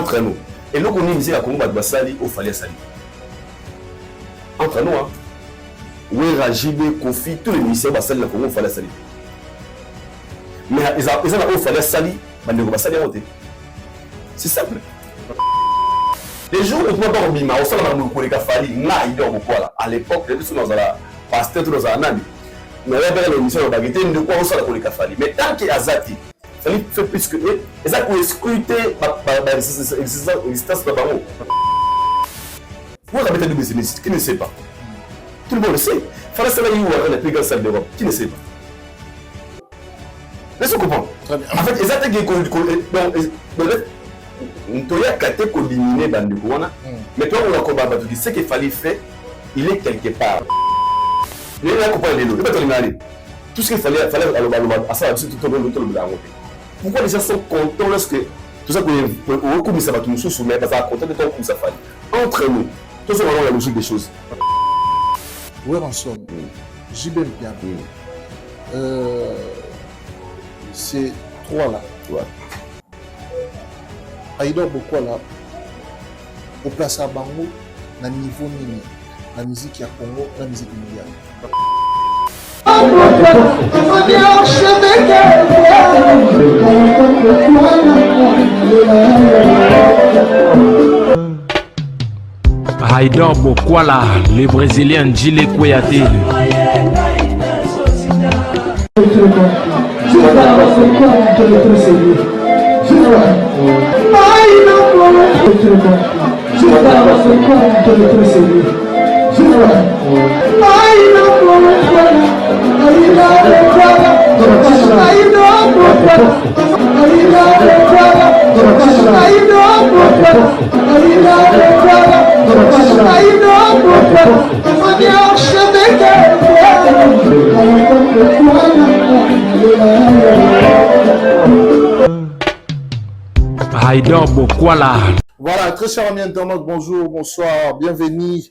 entre nous. Et nous, on dit à Congo, Basali, au fallait sali. Entre nous, hein. Oui, Rajibé, Kofi, tous les ministères Basali, la Congo, au fallait sali. Mais ils ont au fallait sali, mais Basali a voté. C'est simple. Les jours où tu m'as pas remis, au sol, on a fallu, n'a idée au quoi à l'époque, les gens dans la pasteur, dans la nani. Mais il y avait l'émission de baguette, de quoi on s'en a collé cafali. Mais tant qu'il y a Zati, ça lui fait plus que eux, et ça peut scruter l'existence de Bamo. Vous avez du business, qui ne sait pas. Tout le monde le sait. Il fallait savoir où est la plus grande salle d'Europe, qui ne sait pas. Laissez-vous comprendre. En fait, les attaques donc, il y a qu'à éliminer Bandouana, mais toi, on a combattu parce que ce qu'il fallait faire, il est quelque part. Il y a compris les lots, il va te tout ce qu'il fallait à ça, tout le monde. Pourquoi les gens sont contents lorsque tout ça qu'on recommence à tout sous mais parce qu'on content de temps comme ça fait. Entre nous, tout ça vraiment la logique des choses. Où en somme, JB bien. C'est trois là. Ouais. Aïdor Bokwala, au place à Bango, na niveau mini, la musique à Congo, la musique mondiale. Aïdor Bokwala, le Brésilien Djile Kouyaté. Aïdor Bokwala. Voilà, très chers amis internautes, bonjour, bonsoir, bienvenue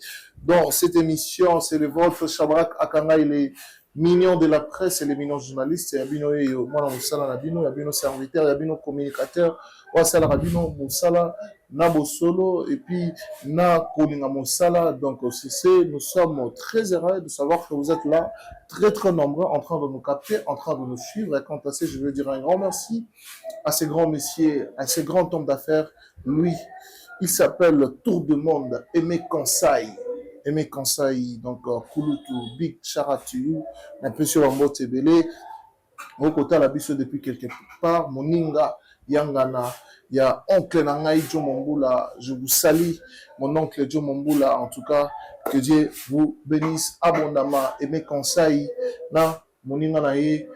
dans cette émission. C'est le vôtre, Chabrak Akanga, il est mignon de la presse et les mignons journalistes. Il y a Bino et moi, il y a Bino serviteur, il y a Bino communicateur, il y a Bino Moussala, Nabo Solo, et puis Na Kolinga Moussala. Donc, nous sommes très heureux de savoir que vous êtes là, très très nombreux, en train de nous capter, en train de nous suivre. Et quant à ça, je veux dire un grand merci à ces grands messieurs, à ces grands hommes d'affaires. Lui, il s'appelle Tour du Monde, Aimé Kansai. Aimé Kansai, donc Kulutu, Big Charatu, un peu sur Ambo Tebele. Au côté de la bise depuis quelque part, Moninga, Yangana, il y a oncle Nangaï Joe Momboula, je vous salue, mon oncle Joe Momboula, en tout cas, que Dieu vous bénisse abondamment. Aimé Kansai, na Moninga Naï,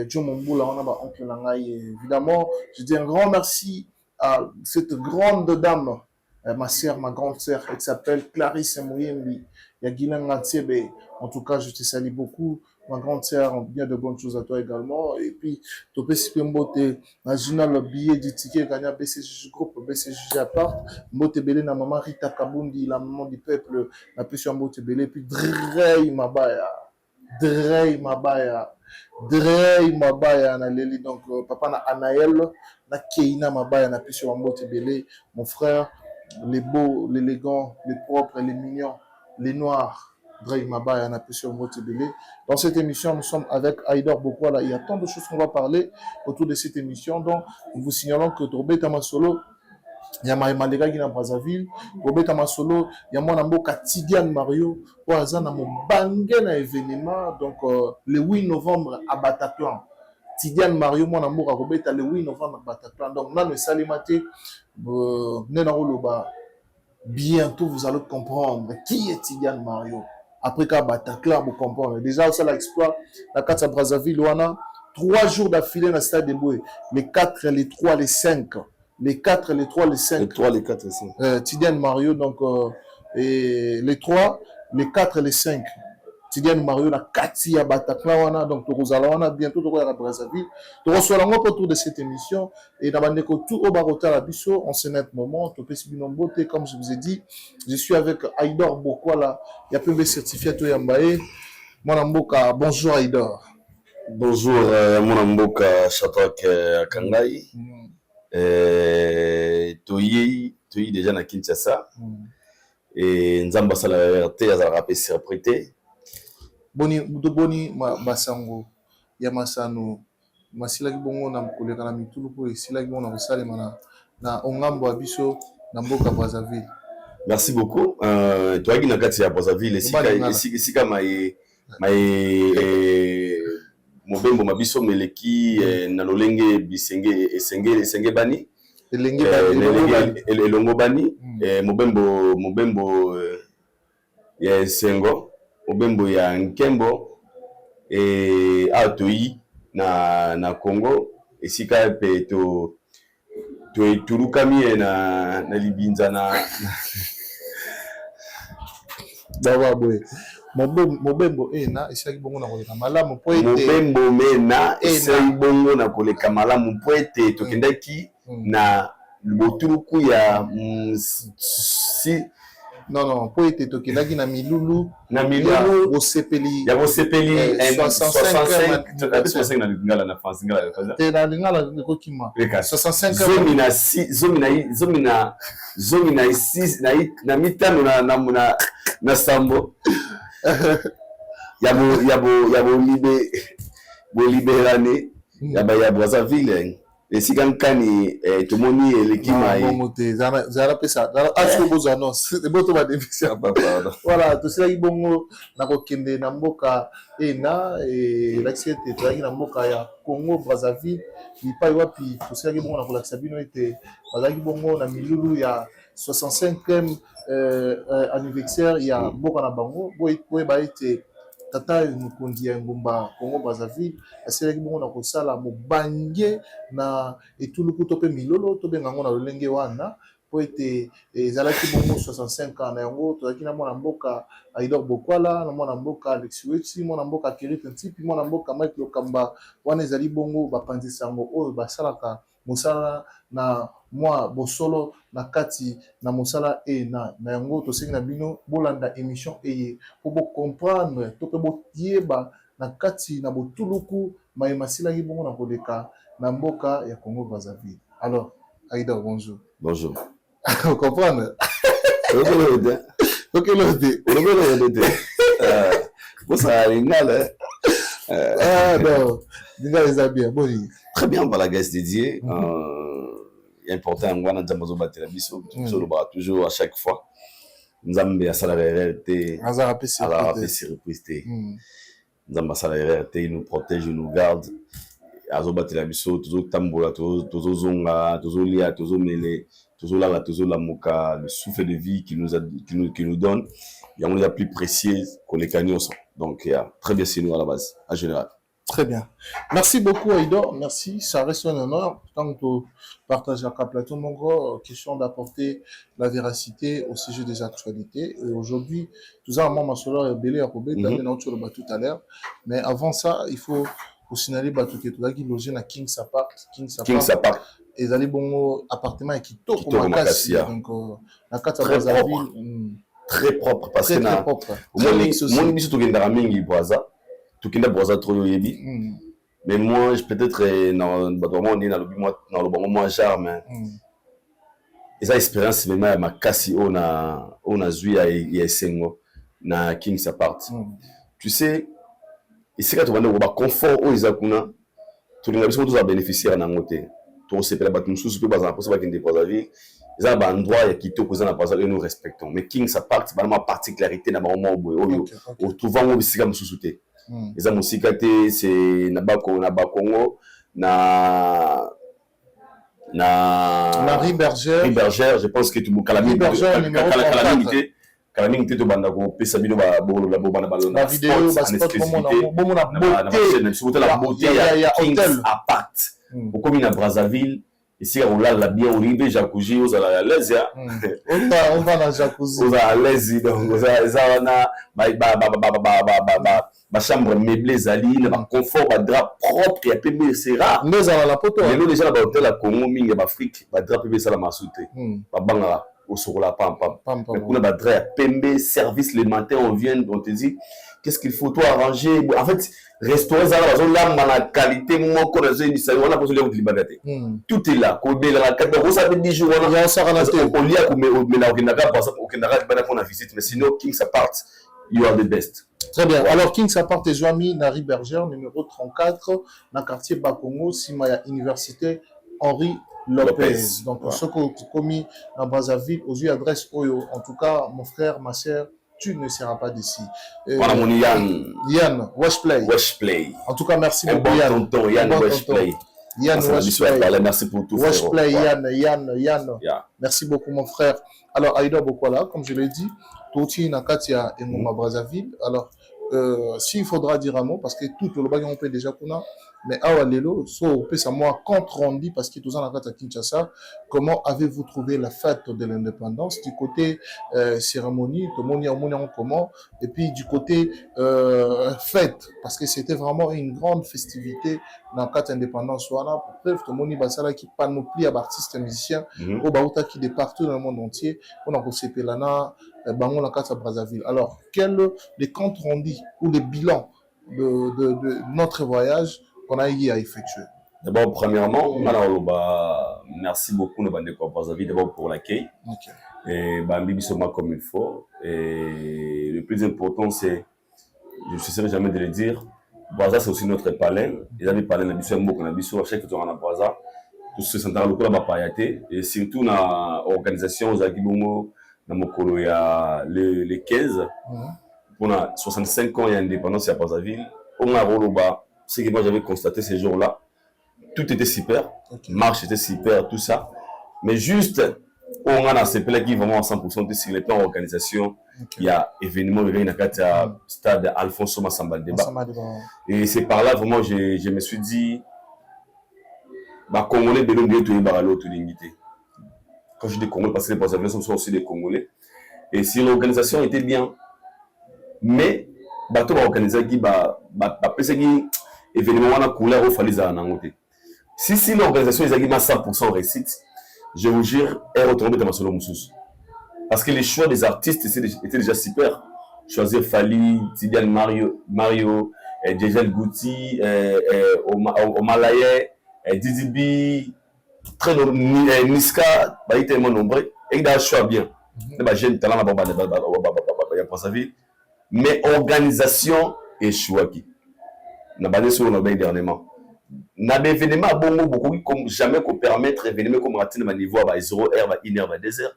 Joe Momboula, on a ma oncle Nangaï, évidemment. Je dis un grand merci à cette grande dame, ma sœur, ma grande sœur, elle s'appelle Clarisse Mouyembi. Il y a Guilain Natiebe. En tout cas, je te salue beaucoup. Ma grande sœur, bien de bonnes choses à toi également. Et puis, tu peux si mbote, national le billet du ticket, gagner BCG groupe, BCG à part. Mbote Belé, na maman Rita Kabundi, la maman du peuple, la plus Mbote Belé. Puis, Drey Mabaya. Drey Mabaya. Drey Mabaya, na Leli. Donc, papa na Anaël, na Keina Mabaya, na plus Mbote Belé. Mon frère, les beaux, l'élégant, les propres, les mignons, les noirs. Drey Mabaya, na plus Mbote Belé. Dans cette émission, nous sommes avec Aïdor Bokwala. Il y a tant de choses qu'on va parler autour de cette émission. Donc, nous vous signalons que Torbé Tamasolo, il y a Maïmalega qui est dans Brazzaville. Torbé Tamasolo, il y a mon amour Tidiane Mario. Pour exemple, mon bangé na événement. Donc, le 8 novembre à Bataclan. Tidiane Mario, mon amour à Robert, le 8 novembre à Bataclan. Donc, là, nous salimate. Bientôt, vous allez comprendre qui est Tidiane Mario. Après qu'à Bataclan, vous comprenez. Déjà, ça l'exploit. La 4 à Brazzaville, on a 3 jours d'affilée dans le stade de Boué. Les 4, les 3, les 5. Les 4, les 3, les 5. Les 3, les 4, les 5. Tidiane Mario, donc, et les 3, les 4 et les 5. Tidiane Mario, la 4 à Bataclan, donc, on a bientôt à Brazzaville. On reçoit la autour de cette émission. Et dans le tout au Barota la Bisso, on se net moment, comme je vous ai dit, je suis avec Aïdor Bokwala, il y a peu de certificat à Yambaye. Mon amboka, bonjour Aïdor. Bonjour, mon amboka Chatrak Akangai. Toye déjà na Kinshasa. Et Nzamba Sala RT a rappelé surprété. Boni Masango Yamasano Masilaki bongo na koleka na mitulu po esilaki bongo na kosalema na ongambo abiso na mboka Brazzaville. Merci beaucoup. Toi qui na kati ya Brazzaville esika mai mobembo mabiso meleki na lolenge bisenge esenge bani elongo bani mobembo ya esengo mobembo ya nkembo atoi na Congo esika pe to etulukami na libinza na dawa boy mobembo na esaki bongo na koleka malamu po ete mobembo mena esaki bongo na koleka malamu po ete tokendaki na botuluku ya si non po ete tokendaki na milulu ya bosepeli 65 na lingala na France ngala te na lingala ekokima 65 zomi na 6 na mitano na sambo ya liberane ya Brazzaville esika nkani tomoni elekima bongo te zala pesa asko bozo annonce boto ba démission voilà tosilaki bongo na kokende na mboka ena lakisi te tozalaki na mboka ya Congo Brazzaville lipai wapi tosilaki bongo na kolakisa bino ete bazalaki bongo na milulu ya 65e anniversaire ya mboka na bango boyeba ete tata mokonzi ya ngumba Congo Brazzaville asilaki bongo na kosala mobange na etuluku to pe milolo to benga ngo na lolenge wana po ete ezalaki bongo 65 ans na yango tozalaki na mwana mboka Aidor Bokwala na mwana mboka Alex Wetsi mwana mboka Keripe Ntipi mwana mboka Mike Lokamba wana ezali bongo bapanzi sango oyo basalaka mosala na mwa bosolo na kati na mosala na yango tosengi na bino bolanda émission eye po bo comprendre to pe boyeba na kati na botuluku mayema silaki bongo na koleka na mboka ya Congo Brazzaville. Alors Aïda, bonjour. Bonjour. Vous comprenez? Très bien, voilà, guest dédié. Important, on a toujours à chaque fois. Nous avons bien ça la réalité. Nous nous protège, nous garde. Azobatela biso tozotambola tozozonga tozolia tozomele tozolala tozolamuka le souffle de vie qui nous donne il y a plus précieux que les canyons. Donc très bien c'est nous à la base en général. Très bien, merci beaucoup Aïdor, merci, ça reste un honneur tant que tu partages la plateau mon gros, question d'apporter la véracité au sujet des actualités. Et aujourd'hui tout ça moi ma belé à Kobe tout à l'heure, mais avant ça il faut au signaler batuke to qui loger na King Sapart et d'aller bon appartement qui toko makasi donc na kata Brazzaville très propre parce que na mon biso to kendara mingi Brazza to kenda Brazza trop yebi mais moi je peut-être dans on est dans le bon moi charme et ça expérience vraiment makasi on a zui ya sengo na King Sapart tu sais ici quand on va au confort aux Isakuna tous les gens tous à bénéficier en côté tout c'est pas battre nous sous peu bazar pour ça qu'il dépose la vie ils ont un endroit qui te cause na bazar et nous respectons mais King ça part c'est vraiment particularité na moment au trouvant au ici comme sous-souté ils ont aussi côté c'est na Bakongo na Ribergère je pense que tout calamité Calamité to banda ko pesa bino ba bolo la bobana balona la vidéo ba spot bomo na beauté ya Kings Apart au comme na Brazzaville ici on la bien orivé jacuzzi aux à l'aise ya on va na jacuzzi aux à l'aise donc ça na ba chambre meublée zali na confort ba drap propre ya pembe c'est rare nous à la poto nous déjà ba hôtel à Congo mingi ba Afrique ba drap pembe ça la masute ba banga au Sorola, pam. Pam. Mais pour la PMB, service le matin, on vient, on te dit, qu'est-ce qu'il faut, toi, arranger. En fait, restaurant, là, la qualité, on a posé le tout est là. Ça fait 10 jours, on lit à visite, mais sinon, King's Apart, you are the best. Très bien. Alors, King's Apart et Joami, Nari Bergère, numéro 34, dans le quartier Bakongo, Simaya Université, Henri Lopez. Donc, pour ceux qui ont commis dans Brazzaville, aux yeux adresse Oyo. En tout cas, mon frère, ma soeur, tu ne seras pas d'ici. Voilà mon Yann, Weshplay. En tout cas, merci beaucoup, Yann. Yann Weshplay. Yann Weshplay. Merci pour tout. Weshplay, Yann. Merci beaucoup, mon frère. Alors, Aïda Bokwala, comme je l'ai dit, Toti Nakatia et Moma Brazzaville. Alors, s'il faudra dire un mot, parce que tout le bagage on peut déjà qu'on a, mais Awalelo, so peut savoir compte rendu parce que tous en à Kinshasa, comment avez-vous trouvé la fête de l'indépendance du côté cérémonie, comment, et puis du côté fête, parce que c'était vraiment une grande festivité dans le cadre d'indépendance. Bref, tout le monde basala qui panoplie d'artistes et musiciens, au Baouta qui de partout dans le monde entier, on a reçu Pelana, Bangon la carte à Brazzaville. Alors, quel les comptes rendus ou les bilans de notre voyage qu'on a eu à effectuer? D'abord, premièrement, merci beaucoup à Brazzaville d'abord pour l'accueil. Et Bambibisoma comme il faut. Et le plus important, c'est, je ne cesserai jamais de le dire, Brazza, c'est aussi notre palais. Ils avaient parlé de chaque fois qu'on a Brazza, tout ce qui est en train de et surtout dans l'organisation aux Agibongo, dans mon il y a les 15, pour 65 ans, il y a indépendance à Brazzaville. On a Roloba, ce que moi j'avais constaté ces jours-là, tout était super, marche était super, tout ça, mais juste, on a ces plans qui vraiment à 100% sur les plans d'organisation. Il y a événement, il y a un stade Alfonso Massamba Débat. Et c'est par là vraiment je me suis dit, Congolais, quand je dis Congolais, parce que les Brazzavillais sont aussi des Congolais. Et si l'organisation était bien, mais bateau va organiser qui événement on a couleur au fallait à nangote. Si l'organisation est à 100% réussite, je vous jure, elle retombée dans ma solo moussous. Parce que les choix des artistes étaient déjà super. Choisir Fali, Tidiane Mario, Djegel Gouti, Omalaye, Didibi, très Niska, il est tellement nombreux. Et il a un choix bien. J'ai talent à mais organisation et choix qui. N'a pas sur le dernièrement. N'a pas événement beaucoup comme jamais qu'on permettre événement comme rater niveau à 0 heure, 1 heure, 2 heures.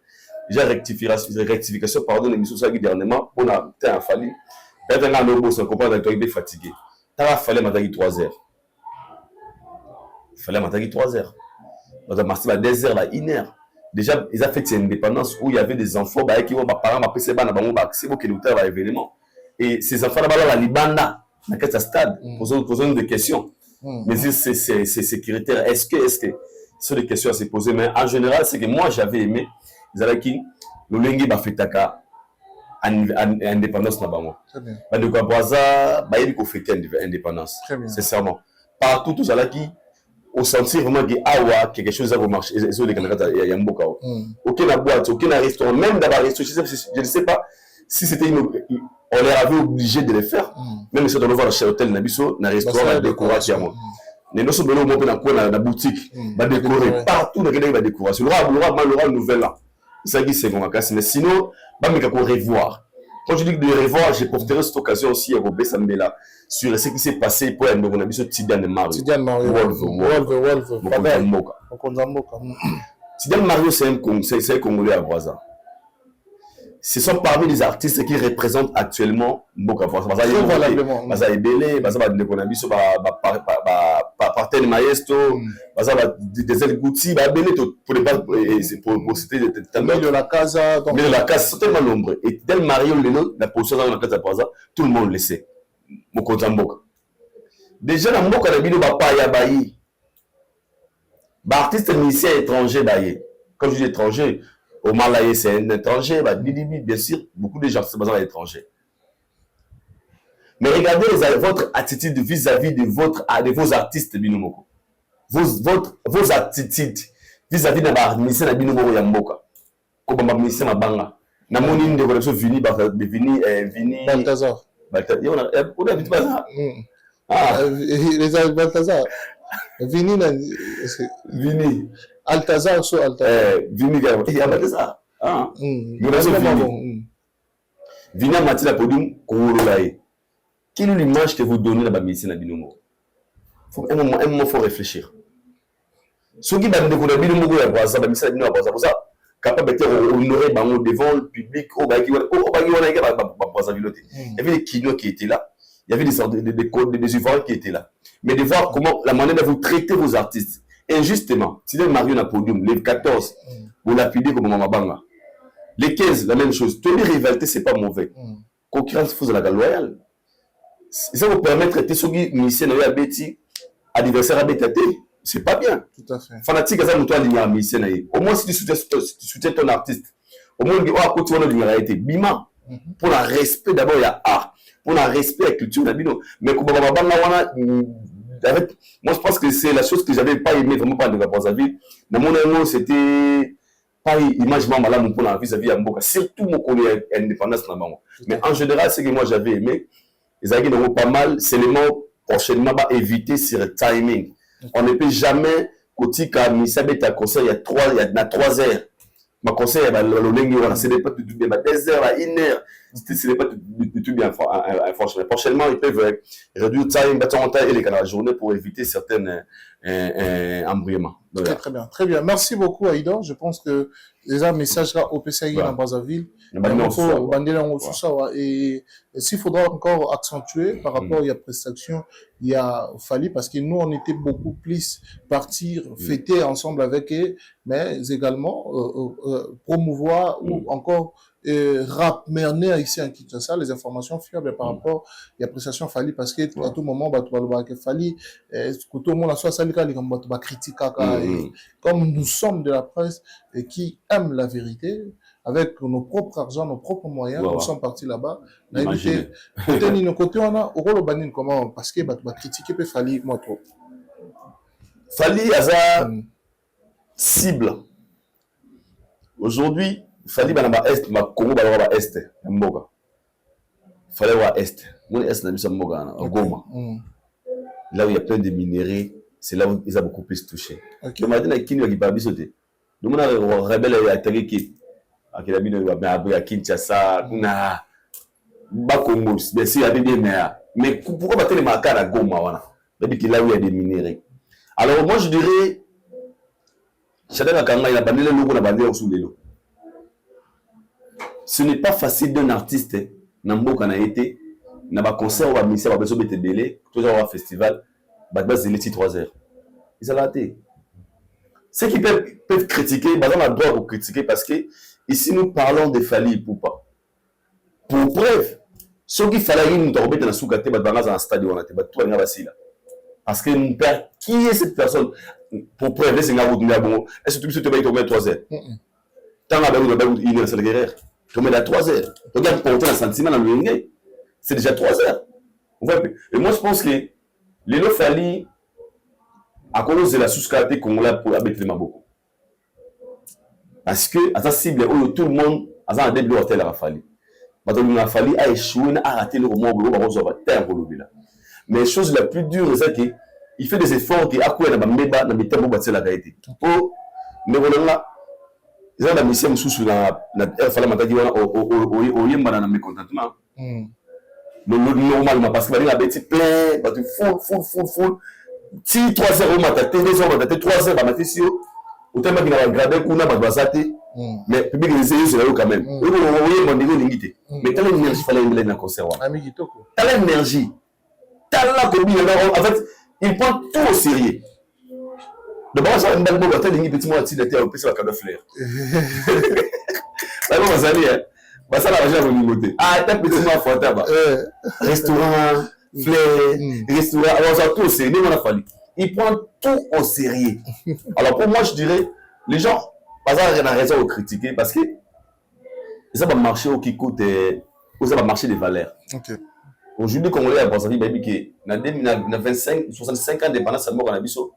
Déjà rectification pardon l'émission ça qui dernièrement on a un fallu. Et dans le boss on comprend que tu es fatigué. T'as fallu matin 3 heures. Il fallait matin 3 heures. On a marché à 2 heures, 1 heure. Déjà ils ont fait une indépendance où il y avait des enfants qui vont parents ma PC bana bango ba c'est bon que nous t'a événement. Et ces enfants là la libanda dans quel stade posons des questions. Mais c'est sécuritaire. Est-ce que sont des questions à se poser, mais en général c'est que moi j'avais aimé Zalaki le lengi ba fetaka indépendance na bango. Très bien. Ba de quoi Brazza ba yebi ko fêter indépendance. Sincèrement. Partout tout Zalaki au sentir vraiment que awa quelque chose a marché et sur les Canada il y a mboka. Aucune boîte, aucun restaurant, même d'abord restaurant, je ne sais pas si c'était on les avait obligés de le faire. Même si on doit voir chez hôtel Nabiso, na restaurant la décoration. Les notions de l'eau dans la boutique, va décorer partout dans la décoration. L'aura nouvelle là. Ça qui c'est bon mais sinon va me revoir. Quand je dis de revoir, j'ai profité de cette occasion aussi à Robé Sambela sur ce qui s'est passé pour un Nabiso Tidiane Mario. Tidiane Mario. Wolf. Tidiane Mario c'est un Congolais à Brazza. Ce sont parmi les artistes qui représentent actuellement Mboka Brazza. Baza Ebele, Baza Ndekonabiso, Parten Maestro, Baza Desel Gouti, Babele pour citer tellement de la casa. Mais de la casa, c'est tellement nombreux. Et tel Mario Leno, la position dans la casa Brazza, tout le monde le sait. Mokonza Mboka. Déjà dans Mboka Nabino Bapaya Bayi, artiste musicien étranger Bayi. Quand je dis étranger, au Malaye, c'est un étranger, bien sûr, beaucoup de gens sont à l'étranger. Mais regardez votre attitude vis-à-vis de vos artistes, Binomoko. Vos attitudes vis-à-vis de la Binomoko Yamboka. comme ma mission ma banga na moni de relation Vini Balthazar. On a vite pas les Balthazar. Vini Altazar so Altazar. Vini il y a Balthazar. Vini a mati la podium Kouroulaye. Quelle est l'image que vous donnez dans la mission à Binomo? Un moment, faut réfléchir. Ceux qui ont découvert Binomo, pour ça, capable d'être honoré devant le public, il y avait des kinos qui étaient là, il y avait des uvrages qui étaient là. Mais de voir comment la manière de vous traiter vos artistes, injustement, si les Mario na podium, les 14, vous lapidez comme Mama Banga. Les 15, la même chose. Toutes les rivalités, c'est pas mauvais. Concurrence, il faut la loyale. Ça vous permet de traiter ceux qui musiciens à Betty, adversaire à Betty, c'est pas bien. Tout à fait. Fanatique, ça nous doit ligner à musicien. Au moins, si tu soutiens ton artiste, au moins, tu vas continuer de ligner Bima. Pour le respect, d'abord, il y a art. Pour le respect à la culture, mais comme moi, je pense que c'est la chose que j'avais pas aimé vraiment pas de la Brazzaville. Dans mon amour, c'était pas imagement malade pour la vis-à-vis à Mboka. Surtout mon collègue indépendance dans maman. Mais en général, ce que moi j'avais aimé, ils avaient pas mal. C'est le mot prochainement va éviter sur le timing. On ne peut jamais côté comme il s'habille à concert il y a 3 heures. Ma conseil c'est pas du tout bien, 2 heures à 1 heure, ce n'est pas du tout bien. Franchement, prochainement, ils peuvent réduire le time et les la journée pour éviter certains embrouillements. Très bien, très bien. Merci beaucoup, Aïda. Je pense que les messages là au PCI dans Brazzaville, et s'il faudra encore accentuer par rapport à la prestation, il y a Fally, parce que nous, on était beaucoup plus partir fêter ensemble avec eux, mais également promouvoir ou encore ramener ici en Kinshasa les informations fiables par rapport à la prestation Fally, parce que à tout moment, Fally, tout le monde a soit sali comme critique, comme nous sommes de la presse et qui aime la vérité, avec nos propres argent, nos propres moyens, nous sommes partis là-bas. Côté on a comment, parce que critiquer peut Fally moi trop. Fally a sa cible. Aujourd'hui, Fally banaba est, ma Congo banaba est, Mboga. Fally wa est. Mon est na bisa Mboga na Goma. Là où il y a plein de minéraux, c'est là où ils ont beaucoup plus touché. Le matin, il y a qui va bisoter. Donc on a rebelle à attaquer qui a qui a mis le à Kinshasa, na Bakongo, mais si il y a des mais pourquoi battre les marques à Goma wana? C'est là où il y a des minéraux. Alors moi je dirais, Chadana Kanga il a bandé le logo na bandé sous les lots. Ce n'est pas facile d'un artiste Namboka na été na ba concert ou ba mission ba besoin de belé, toujours un festival, ba base les 3 heures. Ils ont raté. Ceux qui peuvent critiquer, bah on a le droit de critiquer parce que ici nous parlons de Fally Ipupa. Pour preuve, ceux qui fallait nous tomber dans la soukate, bah dans un stade où on a été, bah tout est là. Parce que mon père, qui est cette personne? Pour preuve, laissez moi vous dire bon, est-ce que tu te mets tomber 3 heures? Tant la belle il est sur le guerrier. Tomber à 3 heures. Regarde porter un sentiment dans le ring. C'est déjà 3 heures. Et moi je pense que les lots Fally à cause de la sous-carte congolaise pour habiter Maboko. Parce que à sa cible où tout le monde a un début hôtel à Fally. Maintenant il a fallu a échoué à rater le roman bleu par exemple terre pour le là. Mais chose la plus dure c'est que il fait des efforts qui a quoi na bameba na bitambo batse la gaité. Oh mais voilà ils ont la mission sous la fallait mataki wana au yemba na mécontentement. Normalement parce que la bête plein parce que full si 3 heures au matin, 2 heures au matin, 3 heures au matin, si au temps qu'il a regardé qu'on a basate, mais public les yeux c'est là quand même. On voit mon niveau limité. Mais t'as l'énergie fallait aller dans concert. T'as l'énergie. T'as la combine en fait, il prend tout au sérieux. D'abord ça une balle boba t'as des petits mots à tirer au PC la cadeau fleur. Là on va saluer. Bah ça la va jamais monter. Ah t'as petit mots fort là-bas. Restaurant restaurant, alors ça tout c'est lui on a fallu. Il prend tout au sérieux. Alors pour moi je dirais les gens pas ça raison de critiquer parce que ça va marcher au qui coûte ça va marcher des valeurs. Aujourd'hui Congolais à Brazzaville baby qui na 25 65 ans d'indépendance à mort en abisso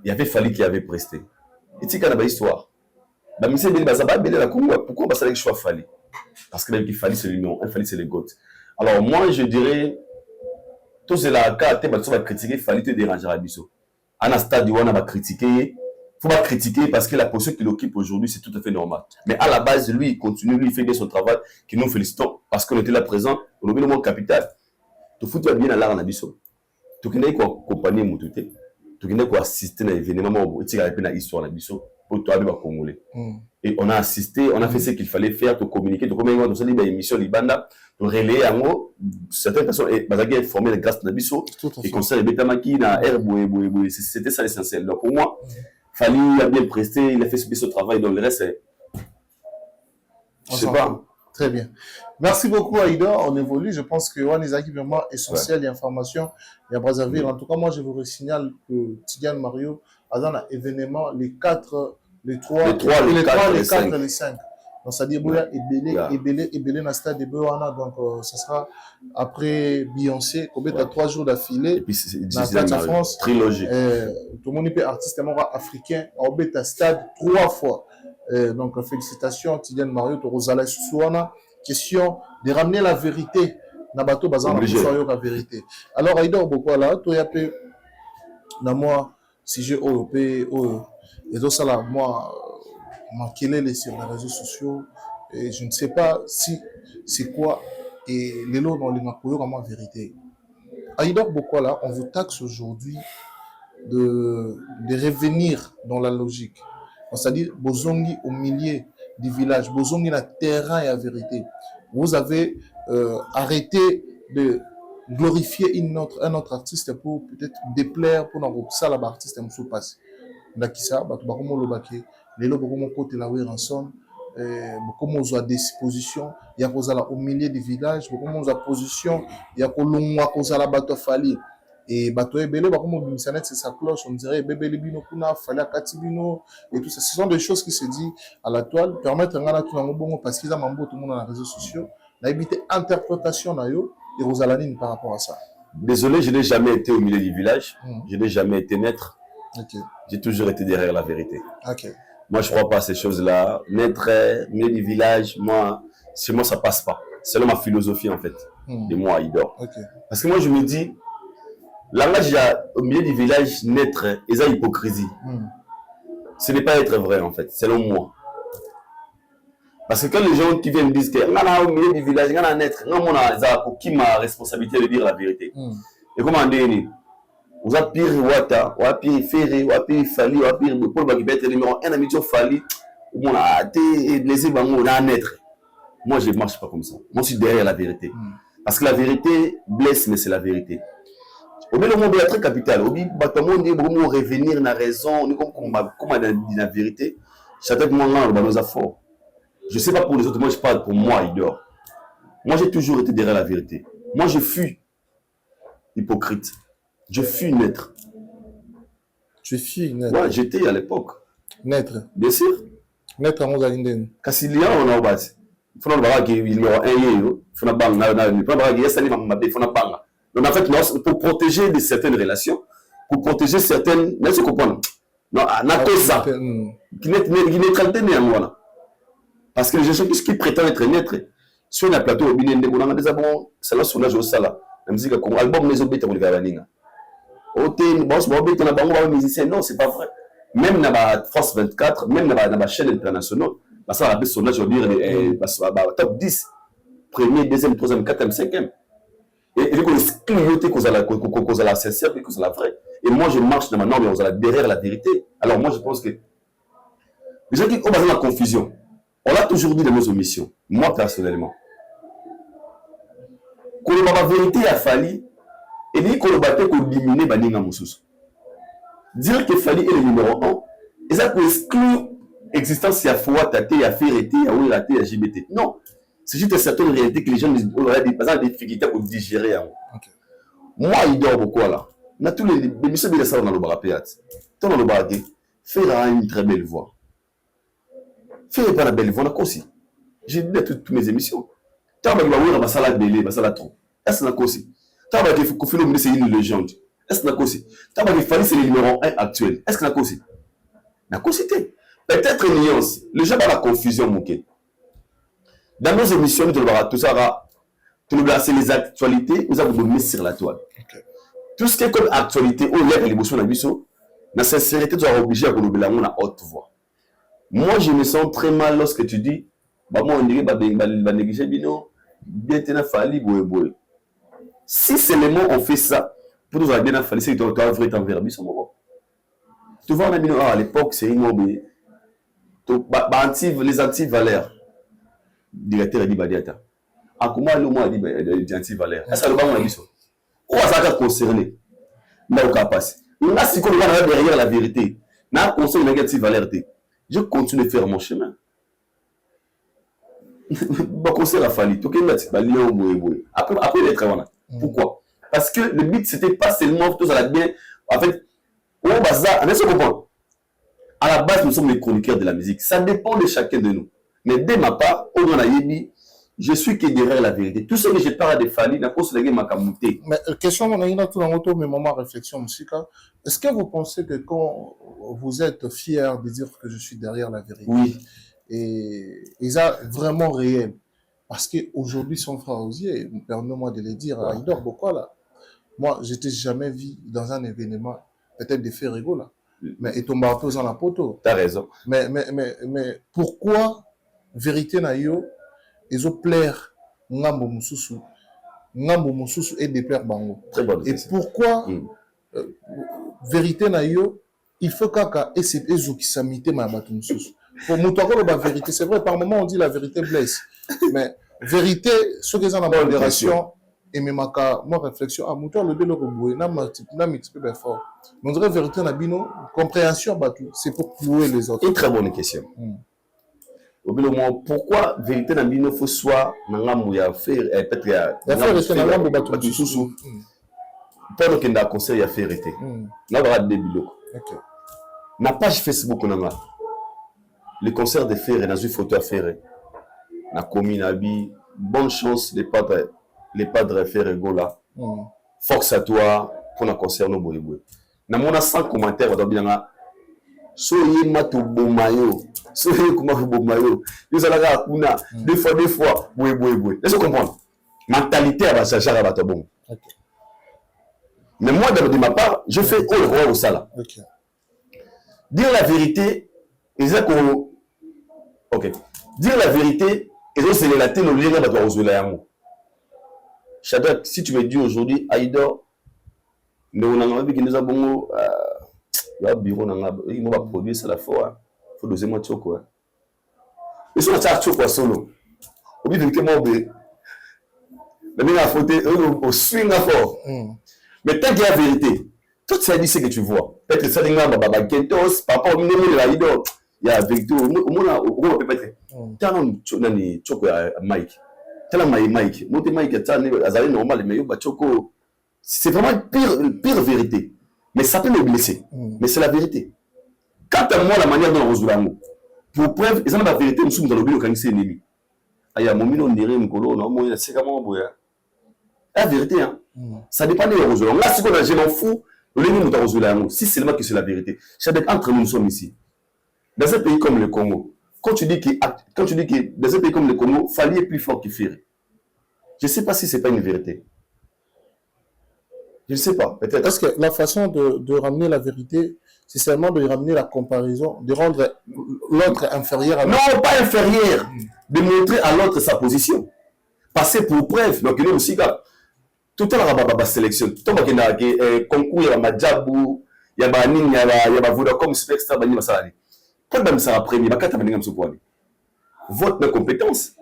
il y avait Fally qui avait presté. Et tu connais la histoire. Bah, Michel Bélé, pourquoi ça choix Fali? Parce que même qu'il fallait c'est le numéro 1, Fali c'est le GOAT. Alors moi je dirais, tout c'est la carte, tu vas critiquer, Fali te déranger à Bisso. À un stade où on va critiquer, faut pas critiquer parce que la position qu'il occupe aujourd'hui c'est tout à fait normal. Mais à la base, lui il continue, lui il fait bien son travail, qui nous félicitons parce qu'on était là présent, on a mis le mot capital. Tout foot va bien à l'art en Abisso. Tout qui n'est quoi compagnie moutouté, tout qui n'est quoi assister à l'événement où il y a une histoire en Abisso. Pour toi, le Congolais. Et on a assisté, on a fait ce qu'il fallait faire, pour communiquer, pour communiquer, on a dit émission Libanda, pour relayer en haut, certaines personnes, et formé les grâces de Nabiso, et comme ça, les Betamaki, na Herboué, c'était ça l'essentiel. Donc pour moi, Fali a bien presté, il a fait ce travail, donc le reste, je sais pas. Très bien. Merci beaucoup, Aïda. On évolue. Je pense que One Isaki vraiment essentiel et information. Et à Brazzaville, en tout cas, moi, je vous signale que Tidiane Mario a dans l'événement les 4, les 3, les 4, les 5. Donc, c'est-à-dire, et Belé, dans le stade de Bewana. Donc, ce sera après Beyoncé, qu'on met à 3 jours d'affilée. Et puis, c'est la France. Trilogie. Tout le monde est artiste africain. On met à stade 3 fois. Donc, félicitations, Tidiane Mario, Rosala Souana. Question de ramener la vérité. Nabato Bazan, la vérité. Alors, Aïda Obokwala, toi, tu as moi, si j'ai OEP, et donc ça là, moi, manqué sur les réseaux sociaux, et je ne sais pas si c'est quoi, et les lots dans les macoyo, vraiment vérité. Aïda Obokwala, on vous taxe aujourd'hui de revenir dans la logique. C'est-à-dire, Bozongi au milieu du village, Bozongi na terrain et la vérité. Vous avez arrêté de glorifier un autre artiste pour peut-être déplaire pour nous ça là artiste me passe. Ndakisa ba to ba komo lobake lelo ba komo côté la ransom beaucoup à disposition il y a kozala au milieu du village beaucoup à position il y a kolongwa kozala bato fali et bato ebele ba komo bimisanet c'est sa cloche on dirait bébé libino kuna fali akatibino et tout ça ce sont des choses qui se dit à la toile permettre ngana tout ngo bongo parce qu'ils a mambo tout le monde dans les réseaux sociaux na éviter interprétation na yo et Rosalanine par rapport à ça. Désolé, je n'ai jamais été au milieu du village. Je n'ai jamais été naître. Okay. J'ai toujours été derrière la vérité. Okay. Moi, je ne crois pas à ces choses-là. Naître au milieu du village, moi, chez moi, ça ne passe pas. C'est ma philosophie, en fait, de moi, Idor. Okay. Parce que moi, je me dis, langage au milieu du village, naître, et ça, hypocrisie. Ce n'est pas être vrai, en fait, selon moi. Parce que quand les gens qui viennent disent que au milieu du village, qui ma responsabilité de dire la vérité. Et comment dire, vous avez pire Wata, vous avez pire Ferré, vous avez pire Fali, vous avez pire Paul Bagibet, numéro 1 ami Fali, on a été blessé, on a naître. Moi, je ne marche pas comme ça. Moi, je suis derrière la vérité. Parce que la vérité blesse, mais c'est la vérité. Au milieu du monde, il y a très capital. Au milieu du monde, il y a revenir dans la raison, comme la vérité. Chacun de moi, on a fort. Je ne sais pas pour les autres, moi je parle pour moi, Idor. Moi j'ai toujours été derrière la vérité. Moi je fus hypocrite. Je fus naître. Tu fus naître? Ouais, j'étais à l'époque. Naître? Bien sûr. Naître à Mozalinden. Kassilia, on a bâti. Il faut que il y a un yéyo. Il faut donc en fait, pour protéger de certaines relations, pour protéger certaines. Mais tu comprends? Non, on ça. Qui n'est neutralité néanmoins. Parce que les gens qui prétendent être naître, sur un plateau, on a des abons, c'est là sur la joie, ça là. La musique, album, les obéis, on les va venir. Non, c'est pas vrai. Même dans la France 24, même dans la chaîne internationale, ça a son âge, je veux dire, top 10, premier, deuxième, troisième, quatrième, cinquième. Et il faut qu'on a la sincère et qu'on a la vraie. Et moi, je marche dans ma norme, mais on a derrière la vérité. Alors moi, je pense que les gens qui ont besoin de la confusion, on l'a toujours dit dans nos émissions, moi personnellement. Quand la vérité a fallu, et dit qu'on a éliminé Baninga Moussous. Dire que Fali est le numéro 1, et ça peut exclure l'existence de Foua Tate, à Ferreté, à Ouirate, à JBT. Non, c'est juste certaines réalités que les gens auraient des difficultés pour digérer. Okay. Moi, il dort beaucoup là. On a tous les émissions de ça dans le barapéat. Dans le barapéat, faire une très belle voix. Fais pas la belle voix, aussi. J'ai dit à toutes mes émissions. Tu as dit que ça la belle, ça la trop. Est-ce que aussi? Tu as dit que Kofi Olomide c'est une légende. Est-ce que aussi? Tu as dit que Fali c'est le numéro 1 actuel. Est-ce que aussi? N'a aussi. Peut-être une nuance. Les gens ont la confusion, Mouké. Dans nos émissions, tout ça, c'est les actualités, nous avons donné sur la toile. Okay. Tout ce qui est comme actualité, on lève l'émotion dans le la sincérité, tu es obligé à nous la haute voix. Moi, je me sens très mal lorsque tu dis, bah, moi, on dirait, bah, négliger, bino, bien, t'es fali, boé. Si seulement on fait ça, pour nous aider à faire, c'est que tu as un vrai temps vers lui, tu vois, à l'époque, c'est une mobile. Les anti-valeurs. Directeur a dit, Badiata. À comment le mot a dit, les anti-valeurs. Est-ce que le bas, on a dit ça? Où est-ce que ça concerné? Là où ça passe. Là, si on va derrière la vérité, là, on sait une anti-valeur. Je continue de faire mon chemin. Conseil a fallu. Après les travaux. Pourquoi? Parce que le but, c'était pas seulement tout ça la bien. En fait, on va ça. À la base, nous sommes les chroniqueurs de la musique. Ça dépend de chacun de nous. Mais dès ma part, je suis que derrière la vérité. Tout ce que je parle de Fali, n'a pas se ma camouté. Mais question, on a une autre mais moment réflexion, monsieur. Est-ce que vous pensez que quand vous êtes fier de dire que je suis derrière la vérité, oui, et ça vraiment réel, parce qu'aujourd'hui, son frère Osier, permettez-moi de le dire, il dort beaucoup là. Moi, je n'étais jamais vu dans un événement, peut-être des faits rigolos là. Mais et ton bateau dans la poteau. T'as raison. Mais pourquoi vérité na yo ils ont plaire ngambo mususu et déplaire bango. Très bonne et question. Pourquoi vérité na yo il faut kaka et c'est qui samité ma bato mususu. Pour moutako la vérité, c'est vrai par moment on dit la vérité blesse. Mais vérité ce que ça en modération et même moi réflexion à mouton le de l'oboué na m'explique fort. On dirait vérité na bino compréhension batou c'est pour clouer les autres. Une très bonne question. Pourquoi vérité na bino faut soit nangamu ya faire peut-être ya faire c'est nangamu batou susu. Pendant qu'il y a un conseil à faire vérité. Là on va des biloko. OK. Na page Facebook nanga. Le concert de faire et dans une photo à faire. Na commune abi bonne chance les padres faire gola. Force à toi pour un concert no boy. Na mona 100 commentaires dans bien soyez mato bomayo. Soyez comment vous bomayo. Vous allez à kuna deux fois boy. Laissez comprendre. Mentalité à basaja à batabon. OK. Mais moi de ma part, je fais au roi au sala. OK. Dire la vérité, ok. Dire la vérité, et donc c'est relater le lien avec toi aux Shadrach, si tu me dis aujourd'hui, Aïdor, nous avons dit que nous avons un bureau, il va produire ça la fois. Il faut doser moi choco. Mais si on a choco solo, au bout de quelques mois, la même a fauté au swing à fort. Mais tant qu'il y a la vérité, tout ça dit ce que tu vois. Peut-être que ça dit que papa, il y a la vérité. On peut être. Tant on a choco à Mike. Tant Mike. Monte Mike, tant Azali normal, mais choco. C'est vraiment pire vérité. Mais ça peut me blesser. Mais c'est la vérité. Quant à moi, la manière dont on résout l'amour, pour preuve, et ça la vérité, nous sommes dans le but de organiser un ennemi. Aïe, mon mino, on dirait, mon colo, non, moi, c'est comment, boya. La vérité, hein. Ça dépend des réseaux. Là, si on a, je m'en fous, le nous avons résout l'amour. Si seulement que c'est la vérité. C'est entre nous sommes ici. Dans un pays comme le Congo, quand tu dis que dans un pays comme le Congo, Fali est plus fort que Ferré. Je ne sais pas si ce n'est pas une vérité. Je ne sais pas, peut-être. Parce que la façon de ramener la vérité, c'est seulement de ramener la comparaison, de rendre l'autre inférieur à l'autre. Non, pas inférieur. De montrer à l'autre sa position. Passer pour preuve. Donc, il y a aussi tout à l'heure, il y a sélection. Tout à l'heure, il y a concours, il y a Madjabou, il y a Ning, il y a Vodacom, c'est extra, il y a Masali. Quand même, ça a premier, il y a 4 ans. Votre compétence,